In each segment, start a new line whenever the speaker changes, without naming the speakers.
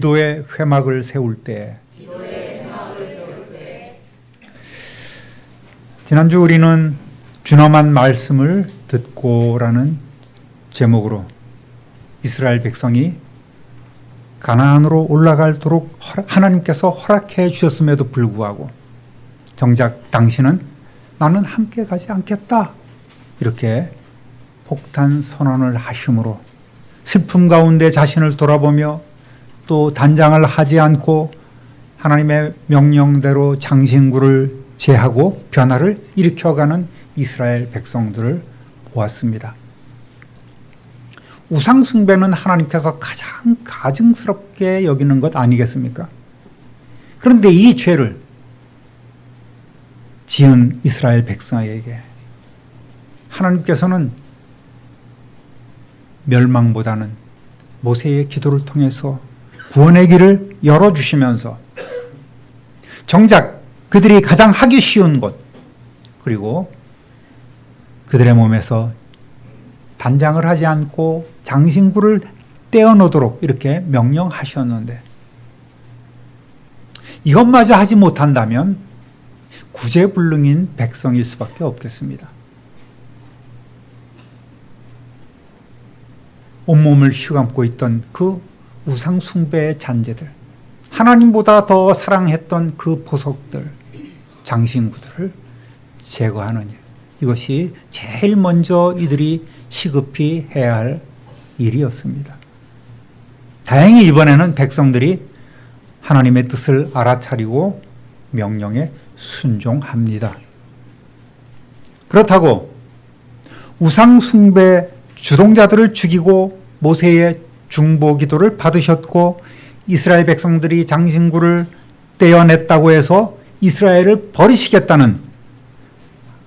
기도의 회막을 세울 때. 지난주 우리는 준엄한 말씀을 듣고라는 제목으로 이스라엘 백성이 가나안으로 올라가도록 하나님께서 허락해 주셨음에도 불구하고 정작 당신은 나는 함께 가지 않겠다 이렇게 폭탄 선언을 하심으로 슬픔 가운데 자신을 돌아보며 또 단장을 하지 않고 하나님의 명령대로 장신구를 제하고 변화를 일으켜가는 이스라엘 백성들을 보았습니다. 우상 숭배는 하나님께서 가장 가증스럽게 여기는 것 아니겠습니까? 그런데 이 죄를 지은 이스라엘 백성에게 하나님께서는 멸망보다는 모세의 기도를 통해서 구원의 길을 열어주시면서 정작 그들이 가장 하기 쉬운 것, 그리고 그들의 몸에서 단장을 하지 않고 장신구를 떼어놓도록 이렇게 명령하셨는데 이것마저 하지 못한다면 구제불능인 백성일 수밖에 없겠습니다. 온몸을 휘감고 있던 그 우상 숭배의 잔재들, 하나님보다 더 사랑했던 그 보석들, 장신구들을 제거하는 일, 이것이 제일 먼저 이들이 시급히 해야 할 일이었습니다. 다행히 이번에는 백성들이 하나님의 뜻을 알아차리고 명령에 순종합니다. 그렇다고 우상 숭배 주동자들을 죽이고 모세의 중보 기도를 받으셨고 이스라엘 백성들이 장신구를 떼어냈다고 해서 이스라엘을 버리시겠다는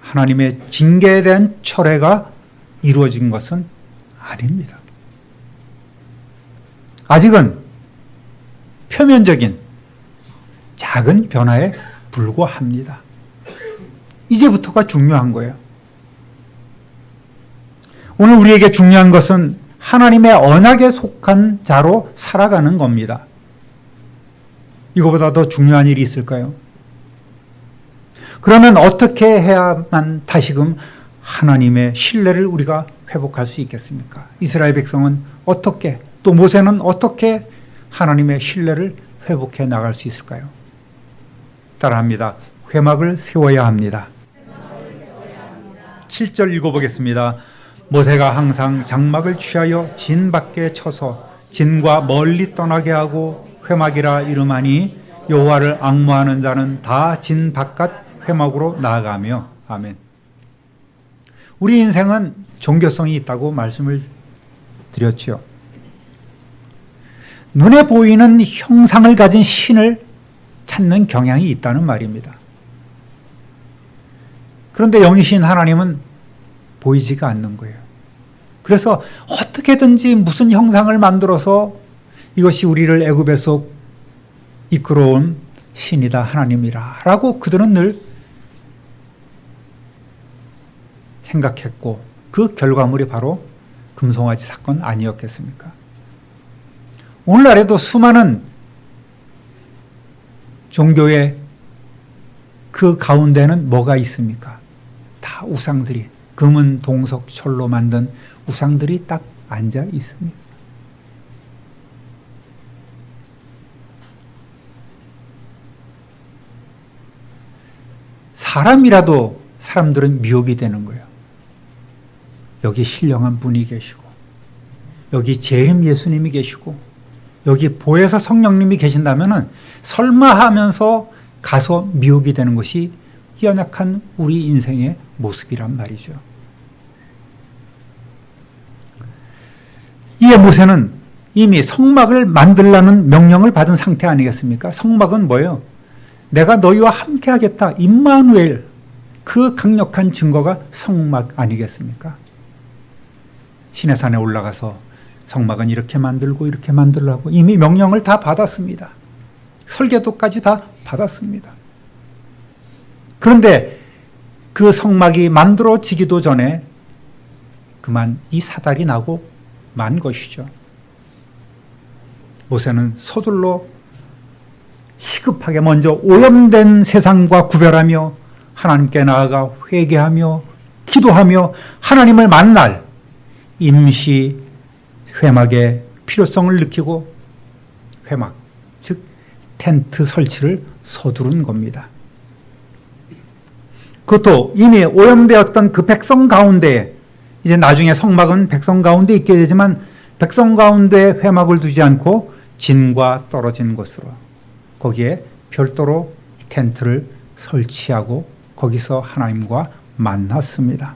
하나님의 징계에 대한 철회가 이루어진 것은 아닙니다. 아직은 표면적인 작은 변화에 불과합니다. 이제부터가 중요한 거예요. 오늘 우리에게 중요한 것은 하나님의 언약에 속한 자로 살아가는 겁니다. 이거보다 더 중요한 일이 있을까요? 그러면 어떻게 해야만 다시금 하나님의 신뢰를 우리가 회복할 수 있겠습니까? 이스라엘 백성은 어떻게, 또 모세는 어떻게 하나님의 신뢰를 회복해 나갈 수 있을까요? 따라합니다. 회막을 세워야 합니다. 7절 읽어보겠습니다. 모세가 항상 장막을 취하여 진 밖에 쳐서 진과 멀리 떠나게 하고 회막이라 이름하니 여호와를 앙모하는 자는 다 진 바깥 회막으로 나아가며. 아멘. 우리 인생은 종교성이 있다고 말씀을 드렸죠. 눈에 보이는 형상을 가진 신을 찾는 경향이 있다는 말입니다. 그런데 영이신 하나님은 보이지가 않는 거예요. 그래서 어떻게든지 무슨 형상을 만들어서 이것이 우리를 애굽에서 이끌어온 신이다, 하나님이라 라고 그들은 늘 생각했고 그 결과물이 바로 금송아지 사건 아니었겠습니까? 오늘날에도 수많은 종교의 그 가운데는 뭐가 있습니까? 다 우상들이, 금은 동석 철로 만든 우상들이 딱 앉아 있습니다. 사람이라도 사람들은 미혹이 되는 거예요. 여기 신령한 분이 계시고, 여기 재림 예수님이 계시고, 여기 보혜사 성령님이 계신다면 설마 하면서 가서 미혹이 되는 것이 연약한 우리 인생의 모습이란 말이죠. 이에 모세는 이미 성막을 만들라는 명령을 받은 상태 아니겠습니까? 성막은 뭐예요? 내가 너희와 함께 하겠다. 임마누엘. 그 강력한 증거가 성막 아니겠습니까? 시내산에 올라가서 성막은 이렇게 만들고 이렇게 만들라고 이미 명령을 다 받았습니다. 설계도까지 다 받았습니다. 그런데 그 성막이 만들어지기도 전에 그만 이 사달이 나고 만 것이죠. 모세는 서둘러 시급하게 먼저 오염된 세상과 구별하며 하나님께 나아가 회개하며 기도하며 하나님을 만날 임시 회막의 필요성을 느끼고 회막, 즉 텐트 설치를 서두른 겁니다. 그것도 이미 오염되었던 그 백성 가운데에, 이제 나중에 성막은 백성 가운데 있게 되지만 백성 가운데 회막을 두지 않고 진과 떨어진 곳으로 거기에 별도로 텐트를 설치하고 거기서 하나님과 만났습니다.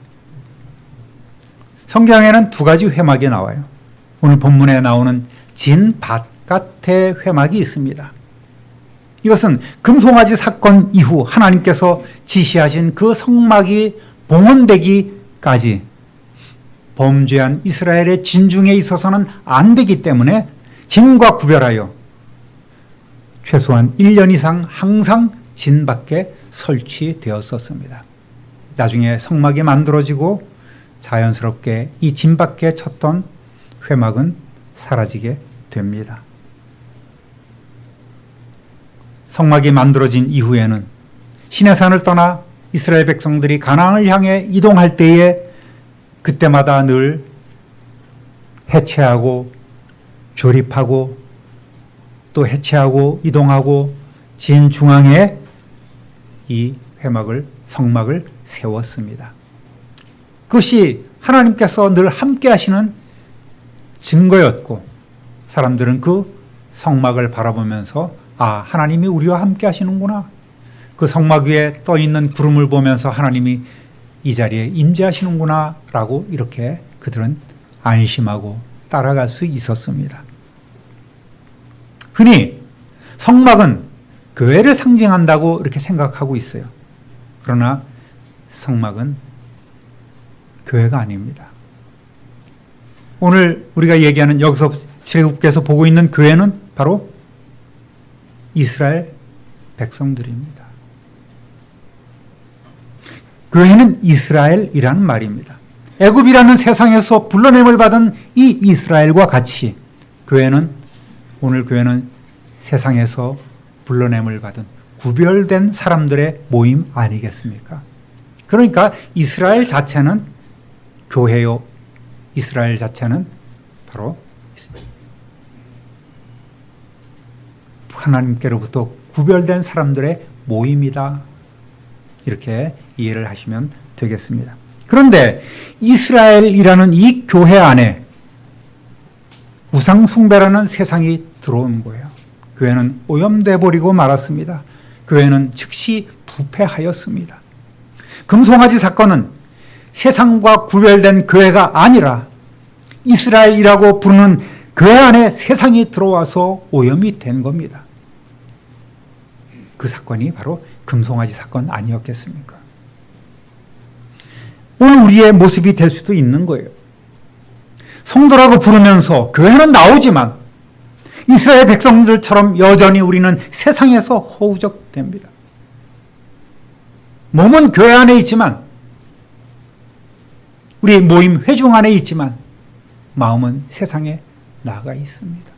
성경에는 두 가지 회막이 나와요. 오늘 본문에 나오는 진 바깥의 회막이 있습니다. 이것은 금송아지 사건 이후 하나님께서 지시하신 그 성막이 봉헌되기까지 범죄한 이스라엘의 진중에 있어서는 안 되기 때문에 진과 구별하여 최소한 1년 이상 항상 진 밖에 설치되었었습니다. 나중에 성막이 만들어지고 자연스럽게 이 진 밖에 쳤던 회막은 사라지게 됩니다. 성막이 만들어진 이후에는 시내산을 떠나 이스라엘 백성들이 가나안을 향해 이동할 때에 그때마다 늘 해체하고 조립하고 또 해체하고 이동하고 진 중앙에 이 회막을, 성막을 세웠습니다. 그것이 하나님께서 늘 함께 하시는 증거였고 사람들은 그 성막을 바라보면서 아, 하나님이 우리와 함께 하시는구나. 그 성막 위에 떠 있는 구름을 보면서 하나님이 이 자리에 임재하시는구나 라고 이렇게 그들은 안심하고 따라갈 수 있었습니다. 흔히 성막은 교회를 상징한다고 이렇게 생각하고 있어요. 그러나 성막은 교회가 아닙니다. 오늘 우리가 얘기하는 여기서 출애굽께서 보고 있는 교회는 바로 이스라엘 백성들입니다. 교회는 이스라엘이라는 말입니다. 애굽이라는 세상에서 불러냄을 받은 이 이스라엘과 같이 오늘 교회는 세상에서 불러냄을 받은 구별된 사람들의 모임 아니겠습니까? 그러니까 이스라엘 자체는 교회요. 이스라엘 자체는 바로 하나님께로부터 구별된 사람들의 모임이다. 이렇게 이해를 하시면 되겠습니다. 그런데 이스라엘이라는 이 교회 안에 우상숭배라는 세상이 들어온 거예요. 교회는 오염돼 버리고 말았습니다. 교회는 즉시 부패하였습니다. 금송아지 사건은 세상과 구별된 교회가 아니라 이스라엘이라고 부르는 교회 안에 세상이 들어와서 오염이 된 겁니다. 그 사건이 바로 금송아지 사건 아니었겠습니까? 오늘 우리의 모습이 될 수도 있는 거예요. 성도라고 부르면서 교회는 나오지만 이스라엘 백성들처럼 여전히 우리는 세상에서 허우적됩니다. 몸은 교회 안에 있지만 우리 모임 회중 안에 있지만 마음은 세상에 나가 있습니다.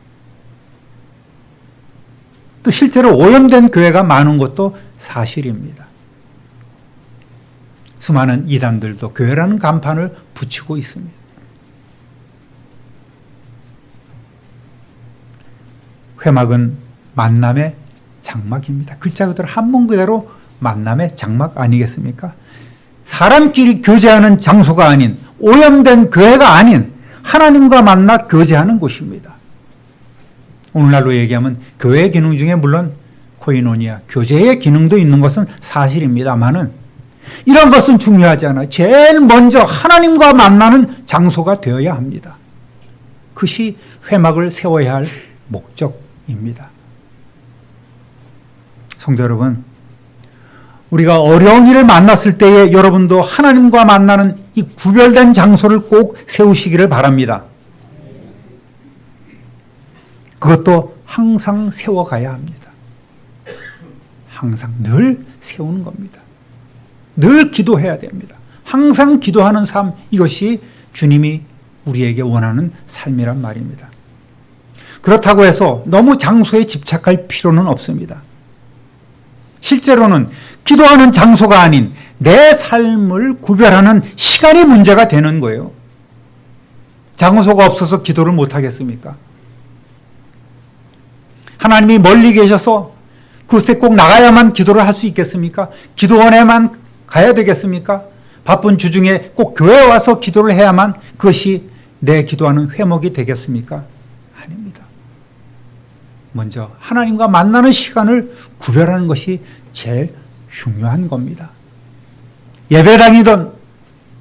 또 실제로 오염된 교회가 많은 것도 사실입니다. 수많은 이단들도 교회라는 간판을 붙이고 있습니다. 회막은 만남의 장막입니다. 글자 그대로 한문 그대로 만남의 장막 아니겠습니까? 사람끼리 교제하는 장소가 아닌 오염된 교회가 아닌 하나님과 만나 교제하는 곳입니다. 오늘날로 얘기하면 교회의 기능 중에 물론 코이노니아, 교제의 기능도 있는 것은 사실입니다만은 이런 것은 중요하지 않아요. 제일 먼저 하나님과 만나는 장소가 되어야 합니다. 그것이 회막을 세워야 할 목적입니다. 성도 여러분, 우리가 어려운 일을 만났을 때에 여러분도 하나님과 만나는 이 구별된 장소를 꼭 세우시기를 바랍니다. 그것도 항상 세워가야 합니다. 항상 늘 세우는 겁니다. 늘 기도해야 됩니다. 항상 기도하는 삶, 이것이 주님이 우리에게 원하는 삶이란 말입니다. 그렇다고 해서 너무 장소에 집착할 필요는 없습니다. 실제로는 기도하는 장소가 아닌 내 삶을 구별하는 시간이 문제가 되는 거예요. 장소가 없어서 기도를 못 하겠습니까? 하나님이 멀리 계셔서 그곳에 꼭 나가야만 기도를 할 수 있겠습니까? 기도원에만 가야 되겠습니까? 바쁜 주중에 꼭 교회에 와서 기도를 해야만 그것이 내 기도하는 회목이 되겠습니까? 아닙니다. 먼저 하나님과 만나는 시간을 구별하는 것이 제일 중요한 겁니다. 예배당이든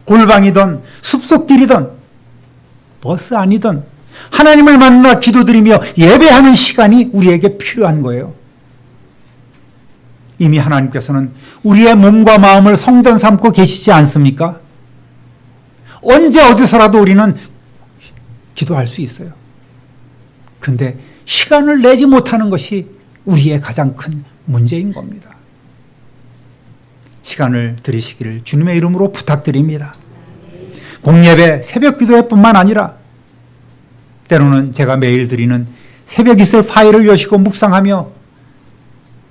골방이든 숲속길이든 버스 안이든 하나님을 만나 기도드리며 예배하는 시간이 우리에게 필요한 거예요. 이미 하나님께서는 우리의 몸과 마음을 성전 삼고 계시지 않습니까? 언제 어디서라도 우리는 기도할 수 있어요. 근데 시간을 내지 못하는 것이 우리의 가장 큰 문제인 겁니다. 시간을 들이시기를 주님의 이름으로 부탁드립니다. 공예배, 새벽 기도회뿐만 아니라 때로는 제가 매일 드리는 새벽 이슬 파일을 여시고 묵상하며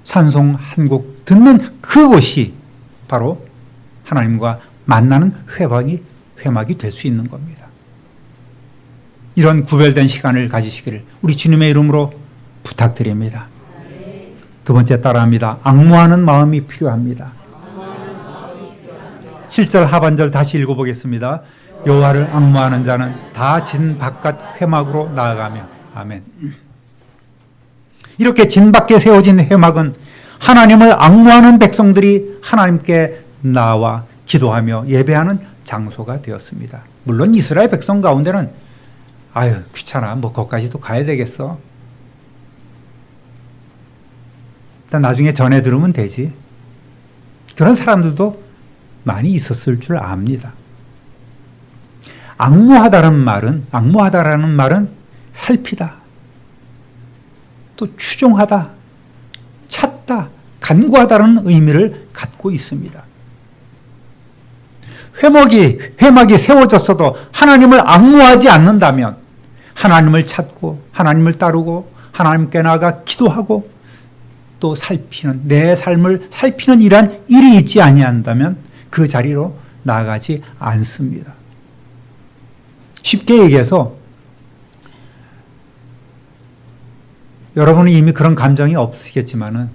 찬송 한 곡 듣는 그곳이 바로 하나님과 만나는 회막이 될 수 있는 겁니다. 이런 구별된 시간을 가지시기를 우리 주님의 이름으로 부탁드립니다. 두 번째 따라합니다. 앙모하는 마음이 필요합니다. 7절 하반절 다시 읽어보겠습니다. 여호와를 앙모하는 자는 다 진 바깥 회막으로 나아가며. 아멘. 이렇게 진 밖에 세워진 회막은 하나님을 앙모하는 백성들이 하나님께 나와 기도하며 예배하는 장소가 되었습니다. 물론 이스라엘 백성 가운데는 아유 귀찮아 뭐 거기까지도 가야 되겠어. 일단 나중에 전해 들으면 되지. 그런 사람들도 많이 있었을 줄 압니다. 앙모하다라는 말은 살피다, 또 추종하다, 찾다, 간구하다라는 의미를 갖고 있습니다. 회막이 세워졌어도 하나님을 앙모하지 않는다면, 하나님을 찾고 하나님을 따르고 하나님께 나아가 기도하고 또 내 삶을 살피는 이러한 일이 있지 아니한다면 그 자리로 나아가지 않습니다. 쉽게 얘기해서 여러분은 이미 그런 감정이 없으시겠지만은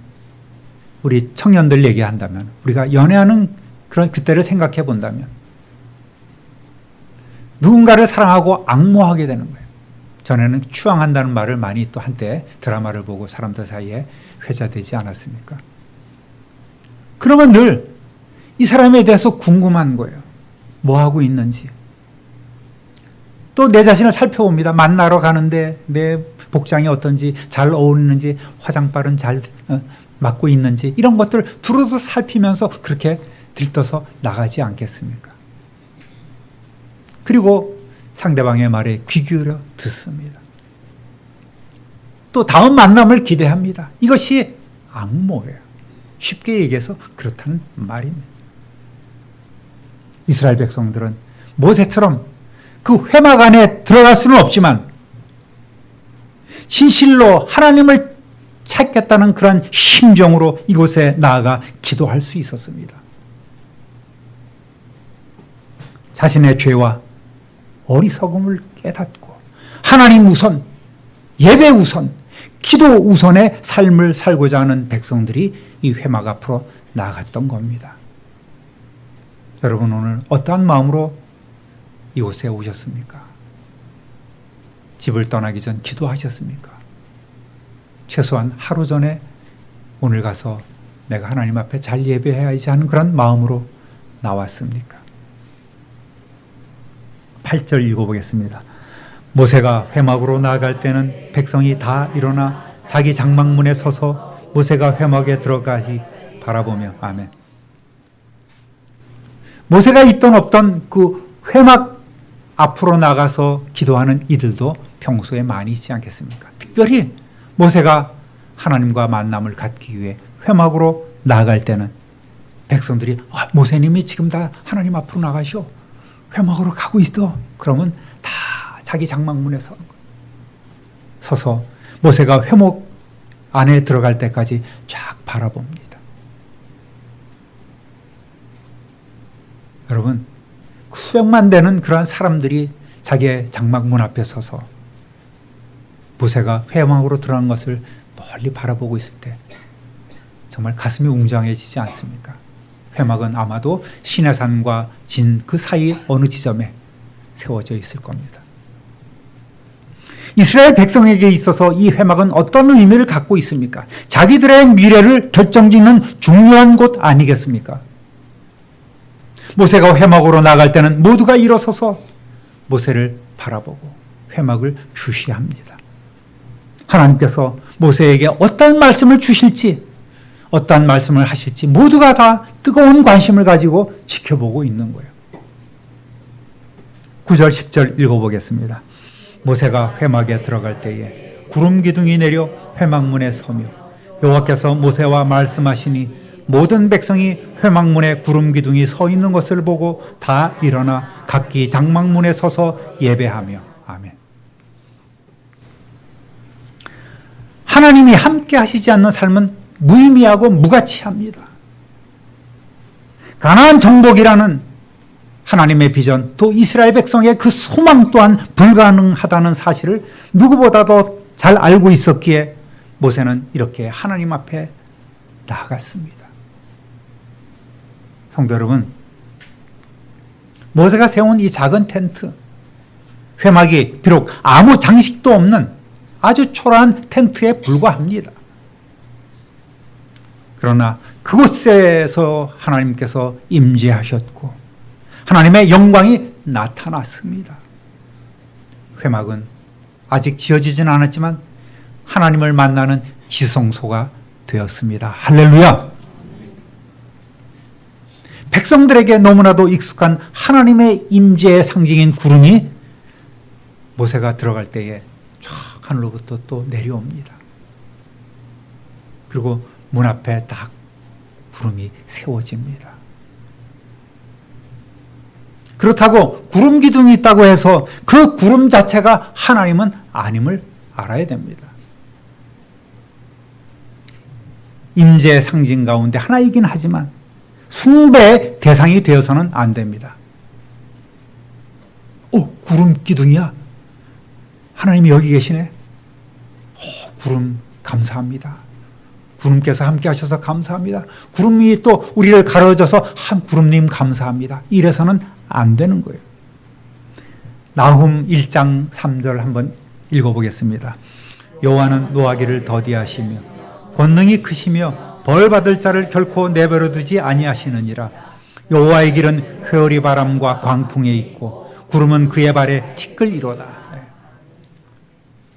우리 청년들 얘기한다면, 우리가 연애하는 그런 그때를 생각해 본다면 누군가를 사랑하고 앙모하게 되는 거예요. 전에는 추앙한다는 말을 많이 또 한때 드라마를 보고 사람들 사이에 회자되지 않았습니까? 그러면 늘 이 사람에 대해서 궁금한 거예요. 뭐 하고 있는지. 또 내 자신을 살펴봅니다. 만나러 가는데 내 복장이 어떤지, 잘 어울리는지, 화장빨은 잘 맡고 있는지, 이런 것들 두루두루 살피면서 그렇게 들떠서 나가지 않겠습니까? 그리고 상대방의 말에 귀 기울여 듣습니다. 또 다음 만남을 기대합니다. 이것이 앙모예요. 쉽게 얘기해서 그렇다는 말입니다. 이스라엘 백성들은 모세처럼 그 회막 안에 들어갈 수는 없지만 진실로 하나님을 찾겠다는 그런 심정으로 이곳에 나아가 기도할 수 있었습니다. 자신의 죄와 어리석음을 깨닫고 하나님 우선, 예배 우선, 기도 우선의 삶을 살고자 하는 백성들이 이 회막 앞으로 나아갔던 겁니다. 여러분 오늘 어떠한 마음으로 이곳에 오셨습니까? 집을 떠나기 전 기도하셨습니까? 최소한 하루 전에 오늘 가서 내가 하나님 앞에 잘 예배해야지 하는 그런 마음으로 나왔습니까? 8절 읽어보겠습니다. 모세가 회막으로 나아갈 때는 백성이 다 일어나 자기 장막문에 서서 모세가 회막에 들어가지 바라보며. 아멘. 모세가 있던 없던 그 회막 앞으로 나가서 기도하는 이들도 평소에 많이 있지 않겠습니까? 특별히 모세가 하나님과 만남을 갖기 위해 회막으로 나아갈 때는 백성들이 모세님이 지금 다 하나님 앞으로 나가시오. 회막으로 가고 있어. 그러면 다 자기 장막문에 서는 거예요. 서서 모세가 회목 안에 들어갈 때까지 쫙 바라봅니다. 여러분, 수백만 되는 그러한 사람들이 자기의 장막문 앞에 서서 모세가 회막으로 들어간 것을 멀리 바라보고 있을 때 정말 가슴이 웅장해지지 않습니까? 회막은 아마도 시내산과 진 그 사이 어느 지점에 세워져 있을 겁니다. 이스라엘 백성에게 있어서 이 회막은 어떤 의미를 갖고 있습니까? 자기들의 미래를 결정짓는 중요한 곳 아니겠습니까? 모세가 회막으로 나갈 때는 모두가 일어서서 모세를 바라보고 회막을 주시합니다. 하나님께서 모세에게 어떤 말씀을 주실지, 어떤 말씀을 하실지 모두가 다 뜨거운 관심을 가지고 지켜보고 있는 거예요. 9절 10절 읽어보겠습니다. 모세가 회막에 들어갈 때에 구름 기둥이 내려 회막문에 서며 여호와께서 모세와 말씀하시니 모든 백성이 회막문에 구름 기둥이 서 있는 것을 보고 다 일어나 각기 장막문에 서서 예배하며. 아멘. 하나님이 함께 하시지 않는 삶은 무의미하고 무가치합니다. 가나안 정복이라는 하나님의 비전, 또 이스라엘 백성의 그 소망 또한 불가능하다는 사실을 누구보다도 잘 알고 있었기에 모세는 이렇게 하나님 앞에 나아갔습니다. 성도 여러분, 모세가 세운 이 작은 텐트, 회막이 비록 아무 장식도 없는 아주 초라한 텐트에 불과합니다. 그러나 그곳에서 하나님께서 임재하셨고 하나님의 영광이 나타났습니다. 회막은 아직 지어지진 않았지만 하나님을 만나는 지성소가 되었습니다. 할렐루야! 백성들에게 너무나도 익숙한 하나님의 임재의 상징인 구름이 모세가 들어갈 때에 쫙 하늘로부터 또 내려옵니다. 그리고 문 앞에 딱 구름이 세워집니다. 그렇다고 구름 기둥이 있다고 해서 그 구름 자체가 하나님은 아님을 알아야 됩니다. 임재의 상징 가운데 하나이긴 하지만 숭배의 대상이 되어서는 안 됩니다. 구름 기둥이야? 하나님이 여기 계시네? 구름 감사합니다. 구름께서 함께 하셔서 감사합니다. 구름이 또 우리를 가려줘서 구름님 감사합니다. 이래서는 안 되는 거예요. 나훔 1장 3절 한번 읽어보겠습니다. 여호와는 노하기를 더디하시며 권능이 크시며 벌받을 자를 결코 내버려 두지 아니하시느니라. 여호와의 길은 회오리 바람과 광풍에 있고 구름은 그의 발에 티끌이로다.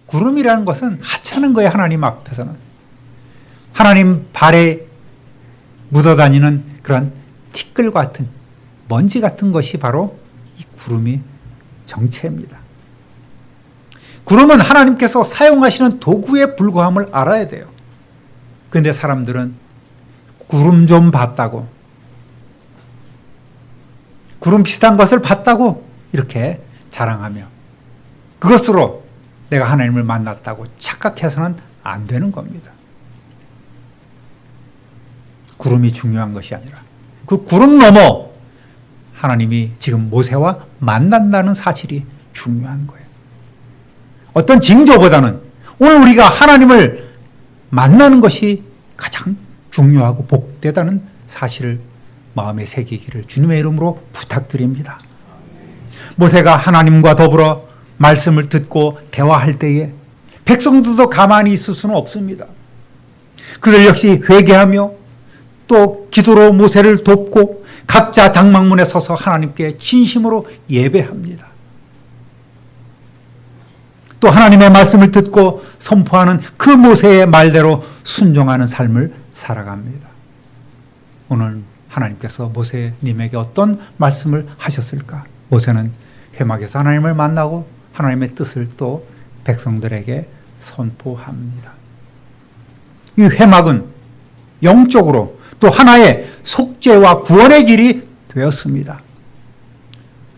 구름이라는 것은 하찮은 거예요. 하나님 앞에서는. 하나님 발에 묻어다니는 그런 티끌 같은 먼지 같은 것이 바로 이 구름이 정체입니다. 구름은 하나님께서 사용하시는 도구에 불과함을 알아야 돼요. 그런데 사람들은 구름 좀 봤다고, 구름 비슷한 것을 봤다고 이렇게 자랑하며 그것으로 내가 하나님을 만났다고 착각해서는 안 되는 겁니다. 구름이 중요한 것이 아니라 그 구름 넘어 하나님이 지금 모세와 만난다는 사실이 중요한 거예요. 어떤 징조보다는 오늘 우리가 하나님을 만나는 것이 가장 중요하고 복되다는 사실을 마음에 새기기를 주님의 이름으로 부탁드립니다. 모세가 하나님과 더불어 말씀을 듣고 대화할 때에 백성들도 가만히 있을 수는 없습니다. 그들 역시 회개하며 또 기도로 모세를 돕고 각자 장막문에 서서 하나님께 진심으로 예배합니다. 또 하나님의 말씀을 듣고 선포하는 그 모세의 말대로 순종하는 삶을 살아갑니다. 오늘 하나님께서 모세님에게 어떤 말씀을 하셨을까? 모세는 회막에서 하나님을 만나고 하나님의 뜻을 또 백성들에게 선포합니다. 이 회막은 영적으로 또 하나의 속죄와 구원의 길이 되었습니다.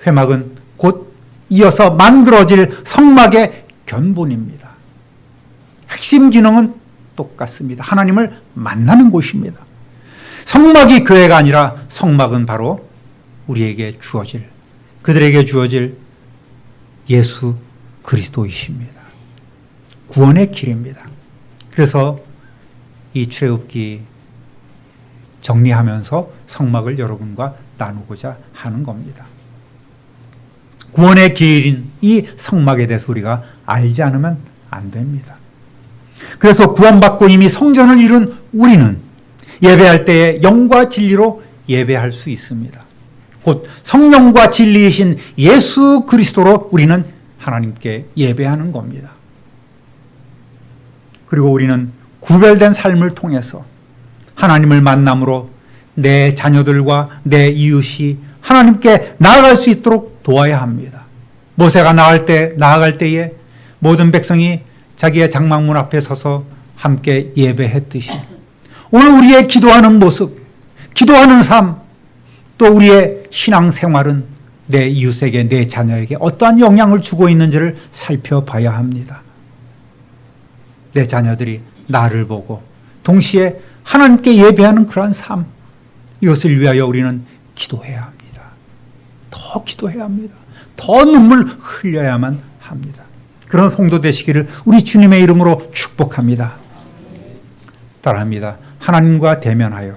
회막은 곧 이어서 만들어질 성막의 견본입니다. 핵심 기능은 똑같습니다. 하나님을 만나는 곳입니다. 성막이 교회가 아니라 성막은 바로 우리에게 주어질, 그들에게 주어질 예수 그리스도이십니다. 구원의 길입니다. 그래서 이 출애굽기 정리하면서 성막을 여러분과 나누고자 하는 겁니다. 구원의 길인 이 성막에 대해서 우리가 알지 않으면 안 됩니다. 그래서 구원받고 이미 성전을 이룬 우리는 예배할 때에 영과 진리로 예배할 수 있습니다. 곧 성령과 진리이신 예수 그리스도로 우리는 하나님께 예배하는 겁니다. 그리고 우리는 구별된 삶을 통해서 하나님을 만남으로 내 자녀들과 내 이웃이 하나님께 나아갈 수 있도록 도와야 합니다. 모세가 나아갈 때에 모든 백성이 자기의 장막문 앞에 서서 함께 예배했듯이 오늘 우리의 기도하는 모습, 기도하는 삶, 또 우리의 신앙생활은 내 이웃에게, 내 자녀에게 어떠한 영향을 주고 있는지를 살펴봐야 합니다. 내 자녀들이 나를 보고 동시에 하나님께 예배하는 그러한 삶, 이것을 위하여 우리는 기도해야 합니다. 더 기도해야 합니다. 더 눈물 흘려야만 합니다. 그런 성도 되시기를 우리 주님의 이름으로 축복합니다. 따라합니다. 하나님과 대면하여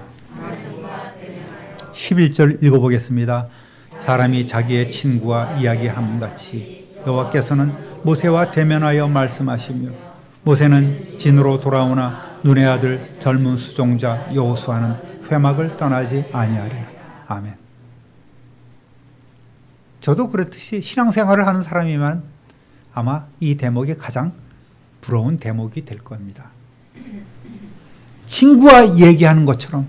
11절 읽어보겠습니다. 사람이 자기의 친구와 이야기함 같이 여호와께서는 모세와 대면하여 말씀하시며 모세는 진으로 돌아오나 눈의 아들 젊은 수종자 여호수아는 회막을 떠나지 아니하리라. 아멘. 저도 그렇듯이 신앙생활을 하는 사람이면 아마 이 대목이 가장 부러운 대목이 될 겁니다. 친구와 얘기하는 것처럼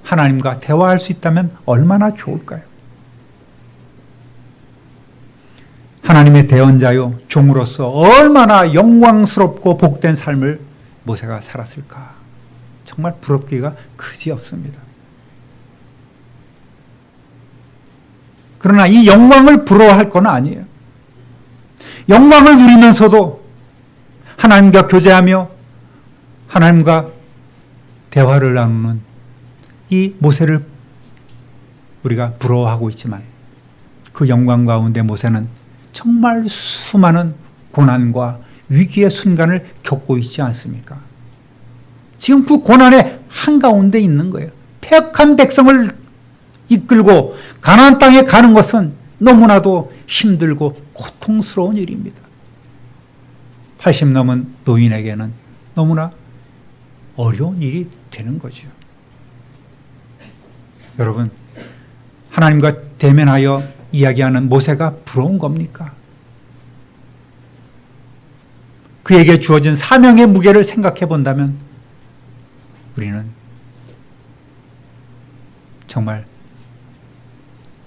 하나님과 대화할 수 있다면 얼마나 좋을까요? 하나님의 대언자요 종으로서 얼마나 영광스럽고 복된 삶을 모세가 살았을까. 정말 부럽기가 그지없습니다. 그러나 이 영광을 부러워할 건 아니에요. 영광을 누리면서도 하나님과 교제하며 하나님과 대화를 나누는 이 모세를 우리가 부러워하고 있지만 그 영광 가운데 모세는 정말 수많은 고난과 위기의 순간을 겪고 있지 않습니까? 지금 그 고난의 한가운데 있는 거예요. 패역한 백성을 이끌고 가나안 땅에 가는 것은 너무나도 힘들고 고통스러운 일입니다. 80 넘은 노인에게는 너무나 어려운 일이 되는 거죠. 여러분, 하나님과 대면하여 이야기하는 모세가 부러운 겁니까? 그에게 주어진 사명의 무게를 생각해 본다면 우리는 정말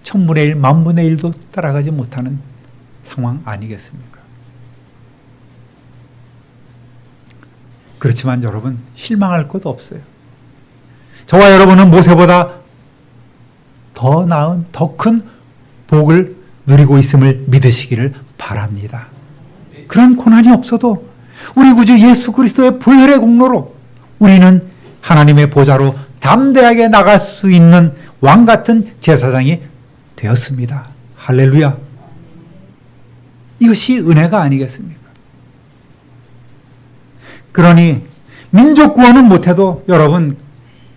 1000분의 1, 10,000분의 1도 따라가지 못하는 상황 아니겠습니까? 그렇지만 여러분, 실망할 것도 없어요. 저와 여러분은 모세보다 더 나은, 더 큰 복을 누리고 있음을 믿으시기를 바랍니다. 그런 고난이 없어도 우리 구주 예수 그리스도의 보혈의 공로로 우리는 하나님의 보좌로 담대하게 나갈 수 있는 왕 같은 제사장이 되었습니다. 할렐루야. 이것이 은혜가 아니겠습니까? 그러니 민족 구원은 못해도 여러분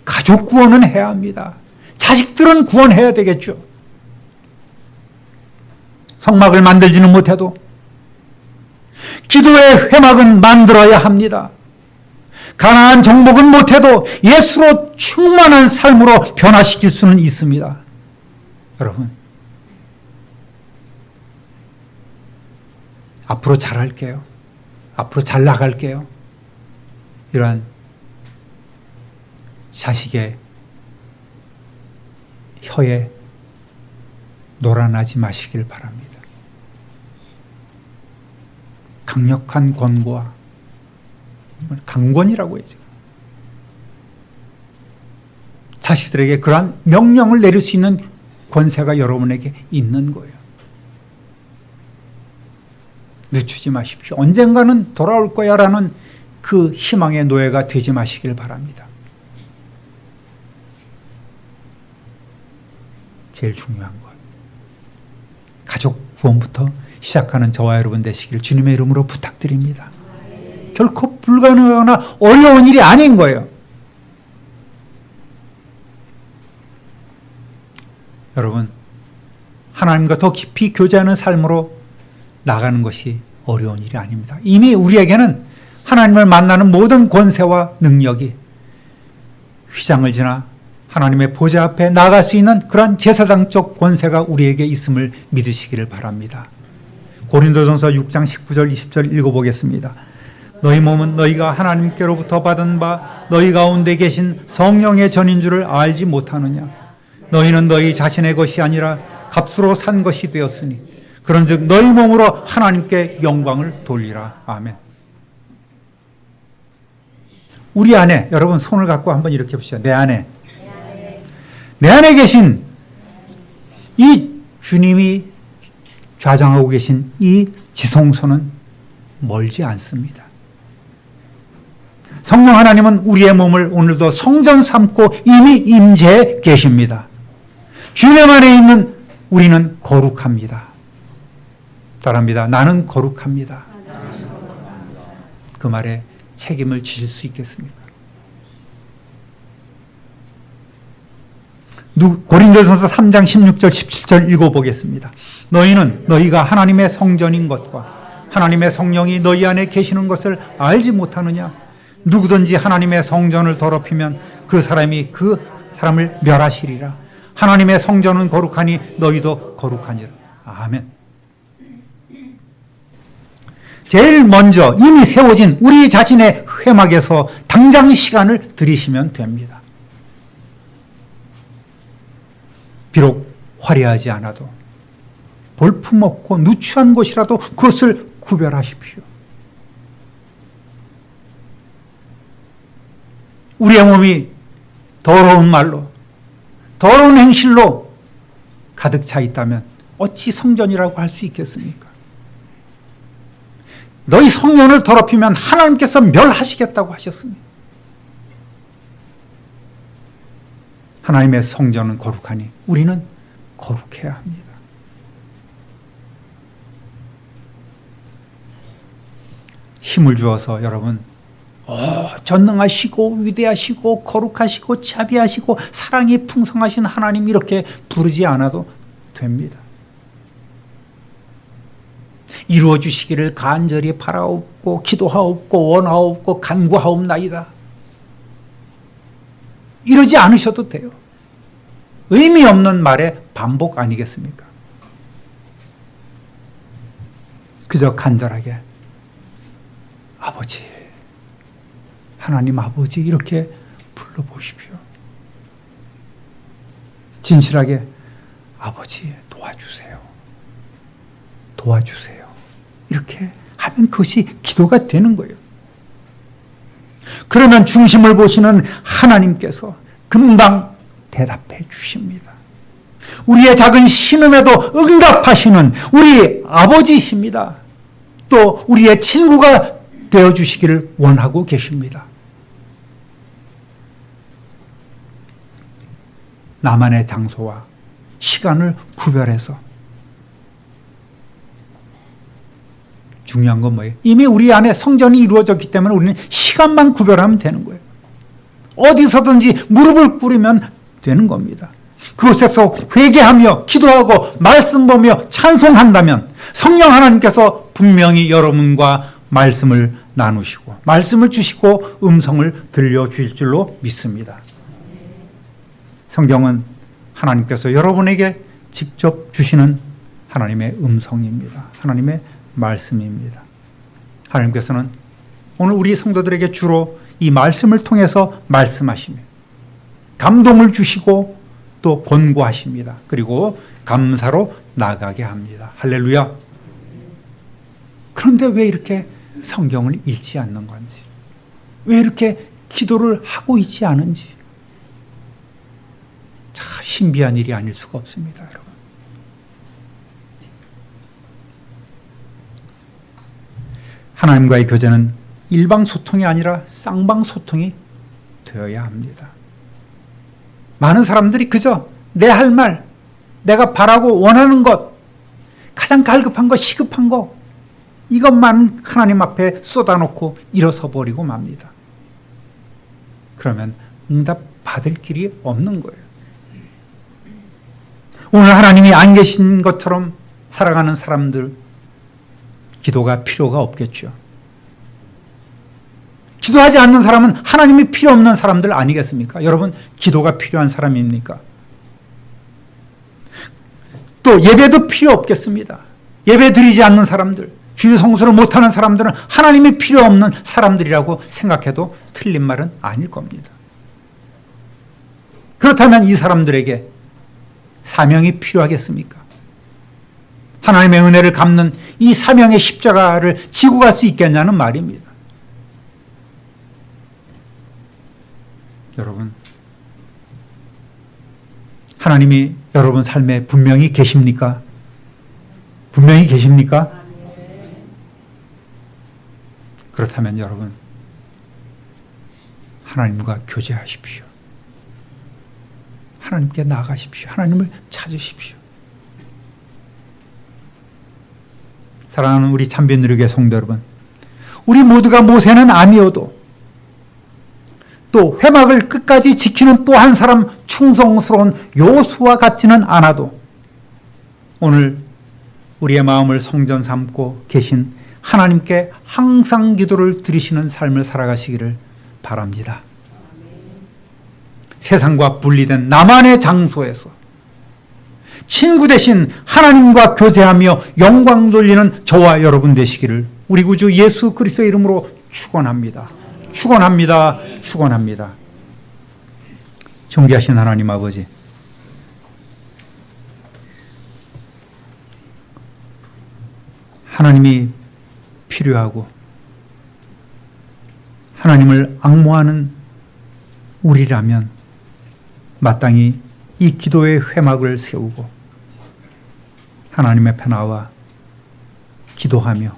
가족 구원은 해야 합니다. 자식들은 구원해야 되겠죠. 성막을 만들지는 못해도 기도의 회막은 만들어야 합니다. 가나안 정복은 못해도 예수로 충만한 삶으로 변화시킬 수는 있습니다. 여러분, 앞으로 잘할게요. 앞으로 잘 나갈게요. 이러한 자식의 혀에 놀아나지 마시길 바랍니다. 강력한 권고와 강권이라고 해야죠. 자식들에게 그러한 명령을 내릴 수 있는 권세가 여러분에게 있는 거예요. 늦추지 마십시오. 언젠가는 돌아올 거야라는 그 희망의 노예가 되지 마시길 바랍니다. 제일 중요한 것. 가족 구원부터 시작하는 저와 여러분 되시길 주님의 이름으로 부탁드립니다. 결코 불가능하거나 어려운 일이 아닌 거예요. 여러분, 하나님과 더 깊이 교제하는 삶으로 나가는 것이 어려운 일이 아닙니다. 이미 우리에게는 하나님을 만나는 모든 권세와 능력이 휘장을 지나 하나님의 보좌 앞에 나갈 수 있는 그러한 제사장적 권세가 우리에게 있음을 믿으시기를 바랍니다. 고린도전서 6장 19절 20절 읽어보겠습니다. 너희 몸은 너희가 하나님께로부터 받은 바 너희 가운데 계신 성령의 전인 줄을 알지 못하느냐. 너희는 너희 자신의 것이 아니라 값으로 산 것이 되었으니 그런즉 너희 몸으로 하나님께 영광을 돌리라. 아멘. 우리 안에, 여러분 손을 갖고 한번 이렇게 보시죠. 내 안에 계신 이 주님이 좌정하고 계신 이 지성소는 멀지 않습니다. 성령 하나님은 우리의 몸을 오늘도 성전 삼고 이미 임재해 계십니다. 주님 안에 있는 우리는 거룩합니다. 따라합니다. 나는 거룩합니다. 그 말에 책임을 지실 수 있겠습니까? 고린도전서 3장 16절 17절 읽어보겠습니다. 너희는 너희가 하나님의 성전인 것과 하나님의 성령이 너희 안에 계시는 것을 알지 못하느냐? 누구든지 하나님의 성전을 더럽히면 그 사람이 그 사람을 멸하시리라. 하나님의 성전은 거룩하니 너희도 거룩하니라. 아멘. 제일 먼저 이미 세워진 우리 자신의 회막에서 당장 시간을 들이시면 됩니다. 비록 화려하지 않아도 볼품없고 누추한 곳이라도 그것을 구별하십시오. 우리의 몸이 더러운 말로, 더러운 행실로 가득 차 있다면 어찌 성전이라고 할 수 있겠습니까? 너희 성전을 더럽히면 하나님께서 멸하시겠다고 하셨습니다. 하나님의 성전은 거룩하니 우리는 거룩해야 합니다. 힘을 주어서 여러분, 전능하시고 위대하시고 거룩하시고 자비하시고 사랑이 풍성하신 하나님 이렇게 부르지 않아도 됩니다. 이루어 주시기를 간절히 바라옵고 기도하옵고 원하옵고 간구하옵나이다. 이러지 않으셔도 돼요. 의미 없는 말의 반복 아니겠습니까? 그저 간절하게 아버지, 하나님 아버지 이렇게 불러보십시오. 진실하게 아버지 도와주세요. 도와주세요. 이렇게 하면 그것이 기도가 되는 거예요. 그러면 중심을 보시는 하나님께서 금방 대답해 주십니다. 우리의 작은 신음에도 응답하시는 우리 아버지이십니다. 또 우리의 친구가 되어주시기를 원하고 계십니다. 나만의 장소와 시간을 구별해서 중요한 건 뭐예요? 이미 우리 안에 성전이 이루어졌기 때문에 우리는 시간만 구별하면 되는 거예요. 어디서든지 무릎을 꿇으면 되는 겁니다. 그곳에서 회개하며 기도하고 말씀 보며 찬송한다면 성령 하나님께서 분명히 여러분과 말씀을 나누시고 말씀을 주시고 음성을 들려주실 줄로 믿습니다. 성경은 하나님께서 여러분에게 직접 주시는 하나님의 음성입니다. 하나님의 말씀입니다. 하나님께서는 오늘 우리 성도들에게 주로 이 말씀을 통해서 말씀하시며 감동을 주시고 또 권고하십니다. 그리고 감사로 나가게 합니다. 할렐루야. 그런데 왜 이렇게 성경을 읽지 않는 건지, 왜 이렇게 기도를 하고 있지 않은지 참 신비한 일이 아닐 수가 없습니다. 여러분. 하나님과의 교제는 일방 소통이 아니라 쌍방 소통이 되어야 합니다. 많은 사람들이 그저 내 할 말, 내가 바라고 원하는 것, 가장 갈급한 것, 시급한 것, 이것만 하나님 앞에 쏟아놓고 일어서 버리고 맙니다. 그러면 응답 받을 길이 없는 거예요. 오늘 하나님이 안 계신 것처럼 살아가는 사람들, 기도가 필요가 없겠죠. 기도하지 않는 사람은 하나님이 필요 없는 사람들 아니겠습니까? 여러분, 기도가 필요한 사람입니까? 또 예배도 필요 없겠습니다. 예배 드리지 않는 사람들, 주일 성수를 못하는 사람들은 하나님이 필요 없는 사람들이라고 생각해도 틀린 말은 아닐 겁니다. 그렇다면 이 사람들에게 사명이 필요하겠습니까? 하나님의 은혜를 갚는 이 사명의 십자가를 지고 갈 수 있겠냐는 말입니다. 여러분, 하나님이 여러분 삶에 분명히 계십니까? 분명히 계십니까? 그렇다면 여러분, 하나님과 교제하십시오. 하나님께 나아가십시오. 하나님을 찾으십시오. 사랑하는 우리 참변누리교회 성도 여러분, 우리 모두가 모세는 아니어도 또 회막을 끝까지 지키는 또 한 사람 충성스러운 요수와 같지는 않아도 오늘 우리의 마음을 성전 삼고 계신 하나님께 항상 기도를 드리시는 삶을 살아가시기를 바랍니다. 세상과 분리된 나만의 장소에서 친구 대신 하나님과 교제하며 영광 돌리는 저와 여러분 되시기를 우리 구주 예수 그리스도의 이름으로 축원합니다. 축원합니다. 축원합니다. 존귀하신 하나님 아버지, 하나님이 필요하고 하나님을 앙모하는 우리라면 마땅히 이 기도의 회막을 세우고 하나님 앞에 나와 기도하며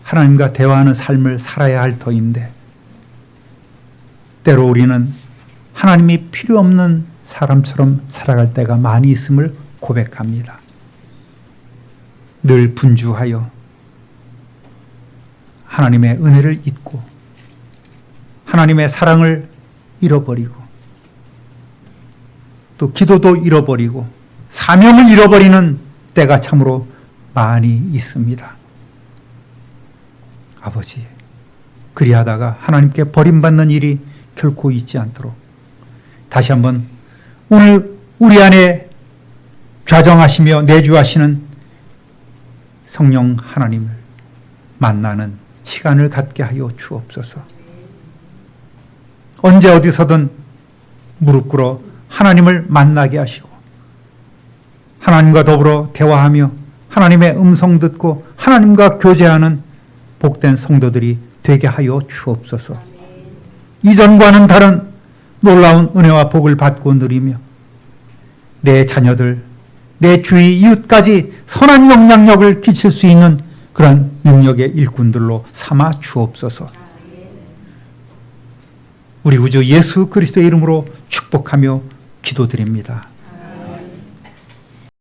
하나님과 대화하는 삶을 살아야 할 터인데 때로 우리는 하나님이 필요 없는 사람처럼 살아갈 때가 많이 있음을 고백합니다. 늘 분주하여 하나님의 은혜를 잊고 하나님의 사랑을 잃어버리고 또 기도도 잃어버리고 사명을 잃어버리는 때가 참으로 많이 있습니다. 아버지, 그리하다가 하나님께 버림받는 일이 결코 있지 않도록 다시 한번 오늘 우리 안에 좌정하시며 내주하시는 성령 하나님을 만나는 시간을 갖게 하여 주옵소서. 언제 어디서든 무릎 꿇어 하나님을 만나게 하시고 하나님과 더불어 대화하며 하나님의 음성 듣고 하나님과 교제하는 복된 성도들이 되게 하여 주옵소서. 이전과는 다른 놀라운 은혜와 복을 받고 누리며 내 자녀들, 내 주위 이웃까지 선한 영향력을 끼칠 수 있는 그런 능력의 일꾼들로 삼아 주옵소서. 우리 구주 예수 그리스도의 이름으로 축복하며 기도드립니다.